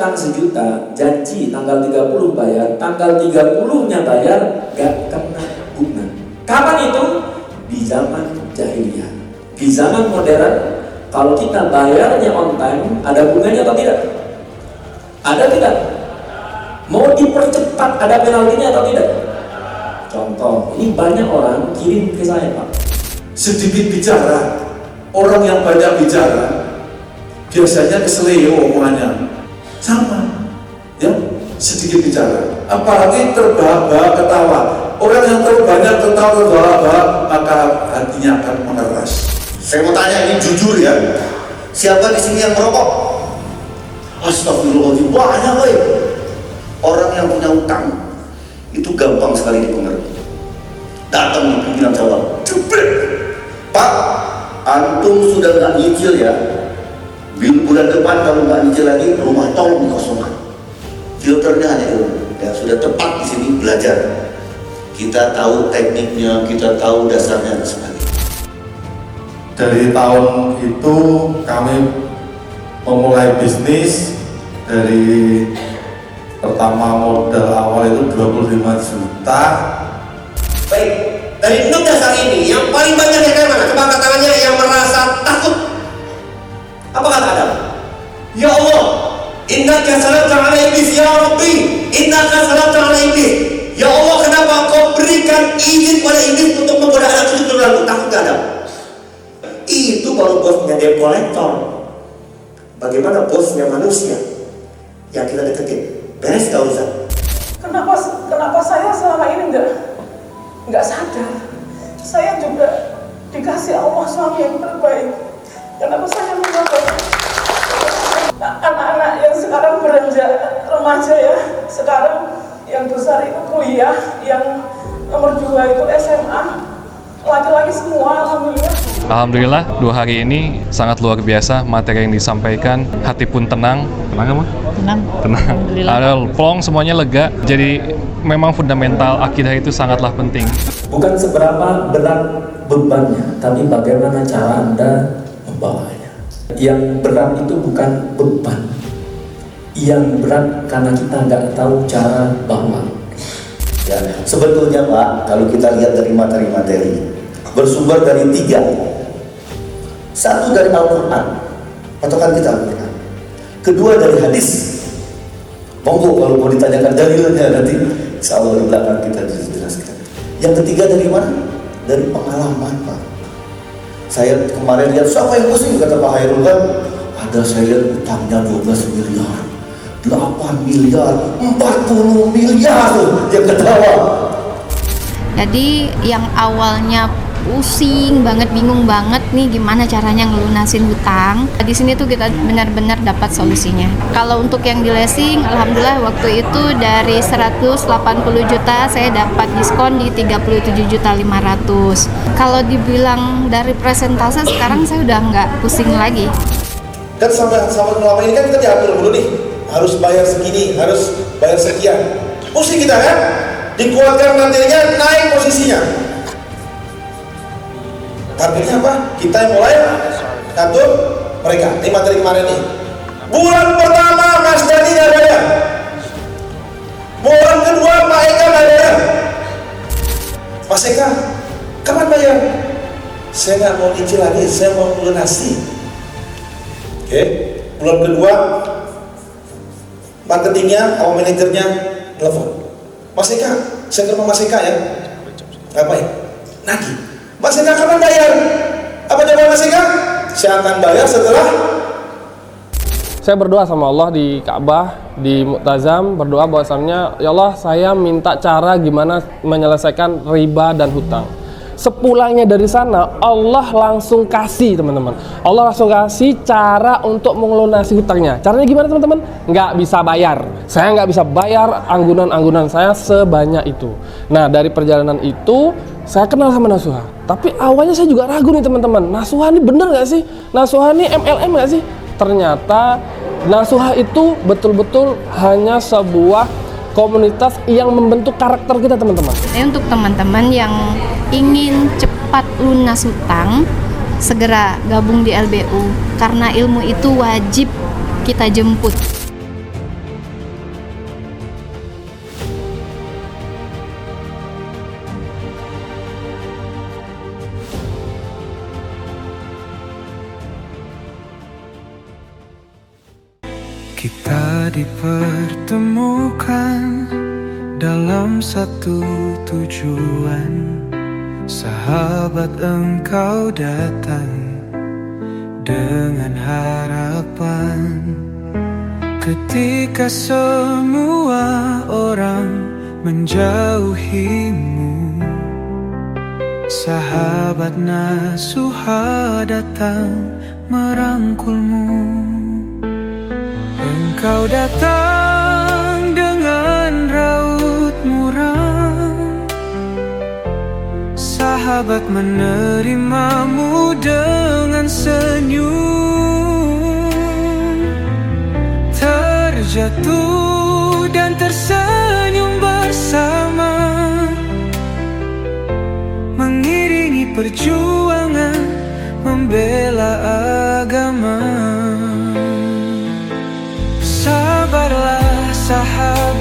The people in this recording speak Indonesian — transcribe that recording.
utang 1 juta, janji tanggal 30 bayar, tanggal 30-nya bayar, gak kena bunga. Kapan itu? Di zaman jahiliyah. Di zaman modern, kalau kita bayarnya on time, ada bunganya atau tidak? Ada tidak? Mau dipercepat, ada penaltinya atau tidak? Contoh, ini banyak orang kirim ke saya, Pak. Sedikit bicara, orang yang banyak bicara biasanya keseleo omongannya. Sama, ya, sedikit bicara. Apalagi terbahak-bahak ketawa. Orang yang terlalu banyak ketawa terbahak-bahak, maka hatinya akan mengeras. Saya mau tanya, ini jujur ya, siapa di sini yang merokok? Astagfirullahaladzim, banyak woy. Orang yang punya utang itu gampang sekali dipengaruhi. Datang di pimpinan cabang, jebret, Pak, antum sudah nggak nyicil ya, bulan depan kalau nggak nyicil lagi, rumah tolong dikosongkan. Filternya hanya ilmu, ya sudah tepat di sini belajar. Kita tahu tekniknya, kita tahu dasarnya dan sebagainya. Dari tahun itu kami memulai bisnis. Dari pertama modal awal itu 25 juta. Baik, dari 6 dasar ini yang paling banyak yang kayak mana? Coba angkat tangannya yang merasa takut. Apa kata Adam? Ya Allah, innaka salata ala iblis ya Rabbi, innaka salata ala iblis. Ya Allah, kenapa kau berikan izin pada iblis untuk menggoda anak cucu keturunanku? Takut gak Adam? Itu baru bosnya debt collector. Bagaimana bosnya manusia yang kita deketin? Beres gak Ustaz? Kenapa saya selama ini nggak sadar? Saya juga dikasih Allah suami yang terbaik. Kenapa saya mendapat anak-anak yang sekarang beranjak remaja ya? Sekarang yang besar itu kuliah, yang nomor 2 itu SMA. Laki-laki semua, alhamdulillah. Alhamdulillah 2 hari ini sangat luar biasa materi yang disampaikan, hati pun tenang. Tenang apa? Tenang. Ada plong, semuanya lega. Jadi memang fundamental akidah itu sangatlah penting. Bukan seberapa berat bebannya, tapi bagaimana cara Anda membawanya. Yang berat itu bukan beban. Yang berat karena kita nggak tahu cara bawa. Ya, sebetulnya Pak, kalau kita lihat dari materi-materi, bersumber dari 3. 1 dari Al-Quran, patokan kita Al-Quran. Kedua dari hadis. Monggo kalau mau ditanyakan dalilnya nanti, insya Allah di belakang kita dijelaskan. Yang ketiga dari mana? Dari pengalaman Pak. Saya kemarin lihat, siapa yang pusing kata Pak Hairul kan? Ada saya lihat utangnya 12 miliar. 8 miliar, 40 miliar tuh yang ketawa. Jadi yang awalnya pusing banget, bingung banget nih gimana caranya ngelunasin hutang. Di sini tuh kita benar-benar dapat solusinya. Kalau untuk yang di leasing, alhamdulillah waktu itu dari 180 juta saya dapat diskon di 37.500.000. Kalau dibilang dari presentase sekarang saya udah nggak pusing lagi. Kan sama selama ini kan kita diatur dulu nih, harus bayar segini, harus bayar sekian. Pusing kita kan? Dikuatkan materinya, naik posisinya. Targetnya apa? Kita yang mulai ngatur mereka. Ini materi kemarin nih. Bulan pertama Mas Dani nggak bayar. Bulan kedua Pak Eka nggak bayar. Mas Eka, kapan bayar? Saya nggak mau cicil lagi, saya mau lunasi. Oke, bulan kedua marketingnya, atau manajernya telepon. Mas Eka, saya ke rumah Mas Eka ya. Ngapain? Nagih. Mas Eka kapan bayar? Apa jawaban Mas Eka? Saya akan bayar setelah. Saya berdoa sama Allah di Ka'bah, di Mu'tazam, berdoa bahwasannya, ya Allah, saya minta cara gimana menyelesaikan riba dan hutang. Sepulangnya dari sana, Allah langsung kasih, teman-teman. Allah langsung kasih cara untuk melunasi hutangnya. Caranya gimana, teman-teman? Nggak bisa bayar. Saya nggak bisa bayar anggunan-anggunan saya sebanyak itu. Nah, dari perjalanan itu, saya kenal sama Nasuha. Tapi awalnya saya juga ragu nih, teman-teman. Nasuha ini bener nggak sih? Nasuha ini MLM nggak sih? Ternyata Nasuha itu betul-betul hanya sebuah komunitas yang membentuk karakter kita, teman-teman. Untuk teman-teman yang ingin cepat lunas hutang, segera gabung di LBU karena ilmu itu wajib kita jemput. Kita dipertemukan dalam satu tujuan. Sahabat, engkau datang dengan harapan. Ketika semua orang menjauhimu, sahabat nasuha datang merangkulmu. Engkau datang dengan raut muram, sahabat menerimamu dengan senyum. Terjatuh dan tersenyum bersama, mengiringi perjuangan membela agama. Sabarlah sahabat,